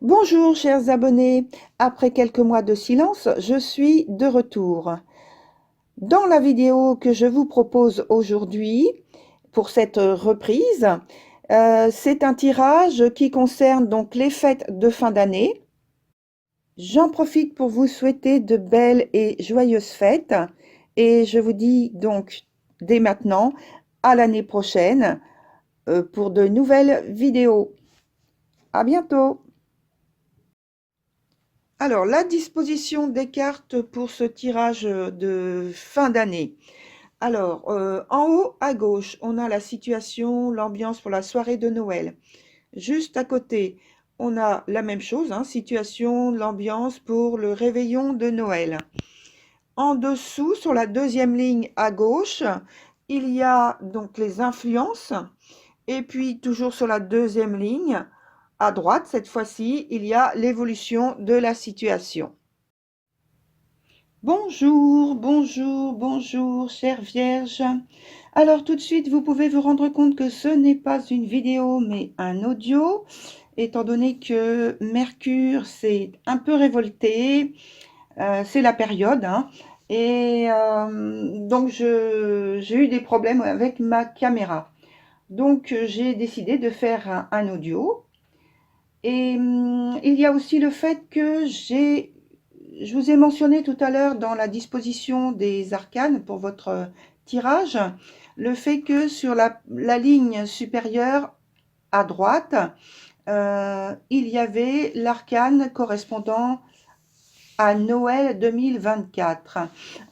Bonjour chers abonnés, après quelques mois de silence, je suis de retour. Dans la vidéo que je vous propose aujourd'hui, pour cette reprise, c'est un tirage qui concerne donc les fêtes de fin d'année. J'en profite pour vous souhaiter de belles et joyeuses fêtes et je vous dis donc dès maintenant à l'année prochaine pour de nouvelles vidéos. À bientôt! Alors, la disposition des cartes pour ce tirage de fin d'année. Alors, en haut à gauche, on a la situation, l'ambiance pour la soirée de Noël. Juste à côté, on a la même chose, hein, situation, l'ambiance pour le réveillon de Noël. En dessous, sur la deuxième ligne à gauche, il y a donc les influences. Et puis, toujours sur la deuxième ligne, à droite, cette fois-ci, il y a l'évolution de la situation. Bonjour, bonjour, bonjour, chère Vierge. Alors tout de suite, vous pouvez vous rendre compte que ce n'est pas une vidéo, mais un audio, étant donné que Mercure s'est un peu révolté, c'est la période, hein, et donc j'ai eu des problèmes avec ma caméra. Donc j'ai décidé de faire un audio. Et il y a aussi le fait que je vous ai mentionné tout à l'heure dans la disposition des arcanes pour votre tirage, le fait que sur la ligne supérieure à droite, il y avait l'arcane correspondant à Noël 2024.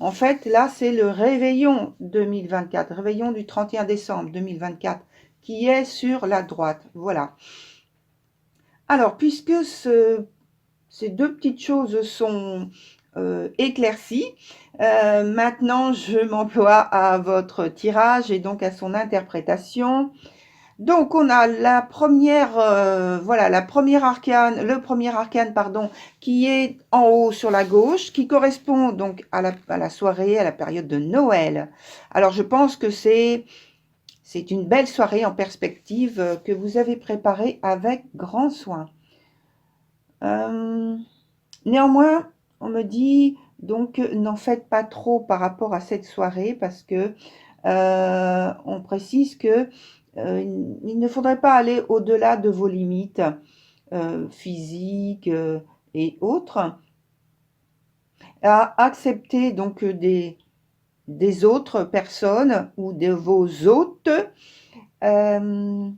En fait, là, c'est le réveillon 2024, réveillon du 31 décembre 2024, qui est sur la droite. Voilà. Alors, puisque ces deux petites choses sont éclaircies, maintenant je m'emploie à votre tirage et donc à son interprétation. Donc on a la première, voilà, le premier arcane, pardon, qui est en haut sur la gauche, qui correspond donc à la soirée, à la période de Noël. Alors je pense que c'est une belle soirée en perspective que vous avez préparée avec grand soin. Néanmoins, on me dit donc n'en faites pas trop par rapport à cette soirée parce que on précise que il ne faudrait pas aller au-delà de vos limites physiques et autres. À accepter donc des autres personnes ou de vos hôtes en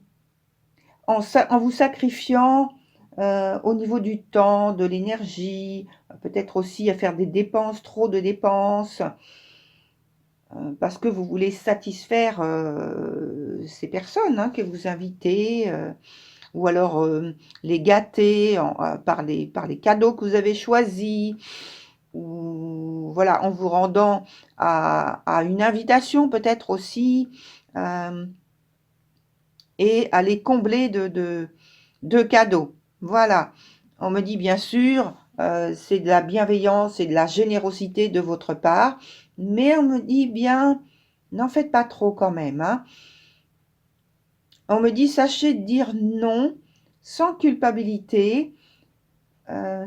vous sacrifiant au niveau du temps, de l'énergie, peut-être aussi à faire des dépenses, trop de dépenses, parce que vous voulez satisfaire ces personnes hein, que vous invitez, ou alors les gâter par les cadeaux que vous avez choisis, ou voilà, en vous rendant à une invitation peut-être aussi, et à les combler de cadeaux. Voilà. On me dit bien sûr, c'est de la bienveillance et de la générosité de votre part, mais on me dit bien, n'en faites pas trop quand même. Hein. On me dit, sachez dire non sans culpabilité,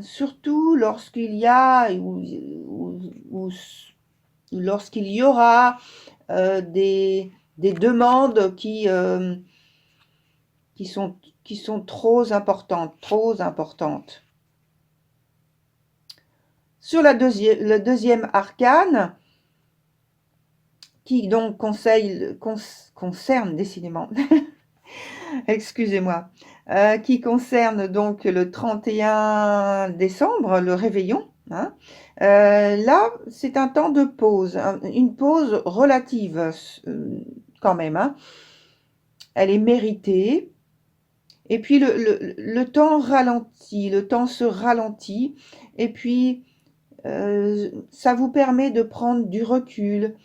surtout lorsqu'il y a ou lorsqu'il y aura des demandes qui sont trop importantes, trop importantes. Sur le deuxième arcane, qui donc concerne décidément, excusez-moi, qui concerne donc le 31 décembre, le réveillon, hein, là, c'est un temps de pause, une pause relative quand même, hein. Elle est méritée. Et puis le temps ralentit, le temps se ralentit, et puis ça vous permet de prendre du recul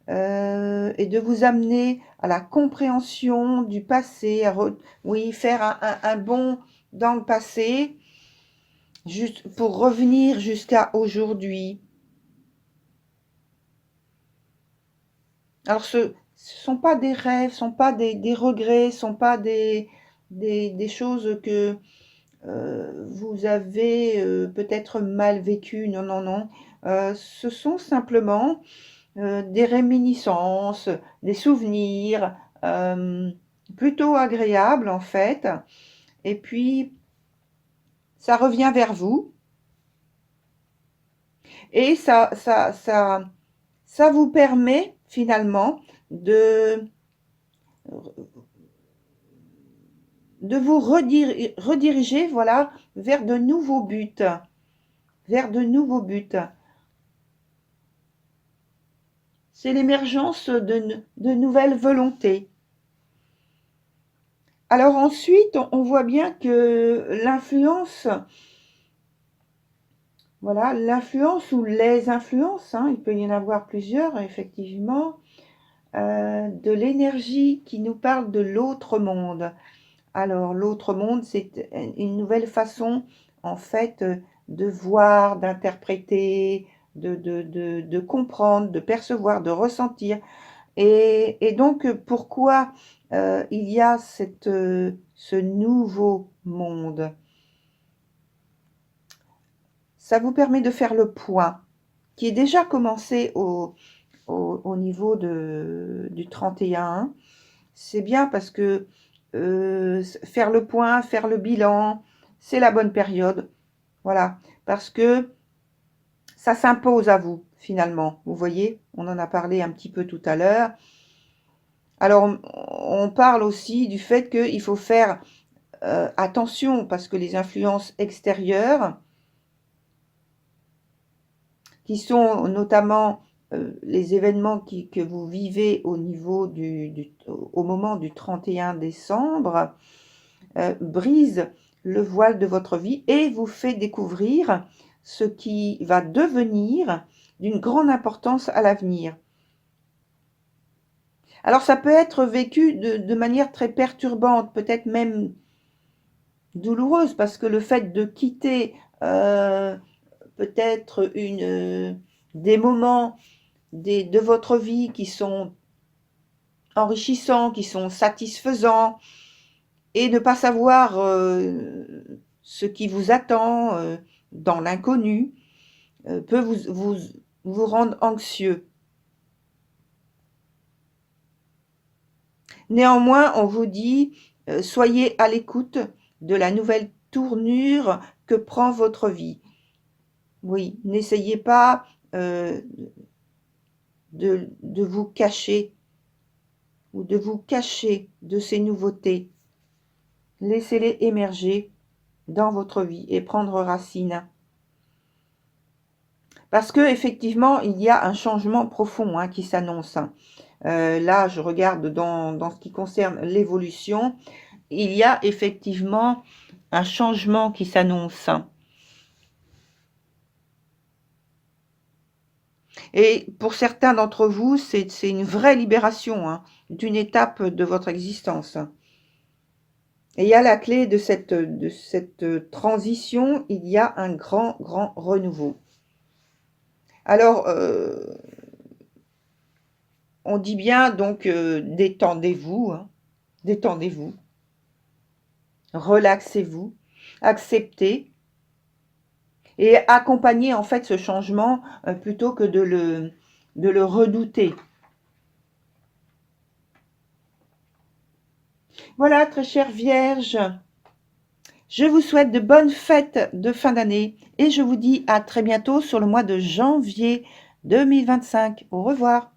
et de vous amener à la compréhension du passé, oui, faire un bond dans le passé, juste pour revenir jusqu'à aujourd'hui. Alors, ce ne sont pas des rêves, ce ne sont pas des regrets, ce ne sont pas des choses que vous avez peut-être mal vécu. Non, non, non. Ce sont simplement des réminiscences, des souvenirs plutôt agréables en fait. Et puis, ça revient vers vous et ça vous permet finalement de, de vous rediriger, voilà, vers de nouveaux buts, vers de nouveaux buts. C'est l'émergence de nouvelles volontés. Alors ensuite, on voit bien que l'influence, voilà, l'influence ou les influences, hein, il peut y en avoir plusieurs, effectivement, de l'énergie qui nous parle de l'autre monde. Alors, l'autre monde, c'est une nouvelle façon, en fait, de voir, d'interpréter, de comprendre, de percevoir, de ressentir. Et donc, pourquoi il y a ce nouveau monde? Ça vous permet de faire le point, qui est déjà commencé au niveau du 31. C'est bien parce que faire le point, faire le bilan, c'est la bonne période. Voilà, parce que ça s'impose à vous, finalement. Vous voyez, on en a parlé un petit peu tout à l'heure. Alors, on parle aussi du fait qu'il faut faire attention, parce que les influences extérieures, qui sont notamment les événements que vous vivez au niveau au moment du 31 décembre, brise le voile de votre vie et vous fait découvrir ce qui va devenir d'une grande importance à l'avenir. Alors ça peut être vécu de manière très perturbante, peut-être même douloureuse, parce que le fait de quitter peut-être des moments de votre vie qui sont enrichissants, qui sont satisfaisants, et ne pas savoir ce qui vous attend dans l'inconnu peut vous rendre anxieux. Néanmoins, on vous dit, soyez à l'écoute de la nouvelle tournure que prend votre vie. Oui, n'essayez pas de vous cacher ou de vous cacher de ces nouveautés. Laissez-les émerger dans votre vie et prendre racine. Parce que effectivement, il y a un changement profond hein, qui s'annonce. Là, je regarde dans ce qui concerne l'évolution, il y a effectivement un changement qui s'annonce. Et pour certains d'entre vous, c'est une vraie libération hein, d'une étape de votre existence. Et à la clé de cette transition, il y a un grand, grand renouveau. Alors, on dit bien donc détendez-vous, hein, détendez-vous, relaxez-vous, acceptez et accompagnez en fait ce changement plutôt que de le redouter. Voilà, très chère Vierge, je vous souhaite de bonnes fêtes de fin d'année et je vous dis à très bientôt sur le mois de janvier 2025. Au revoir.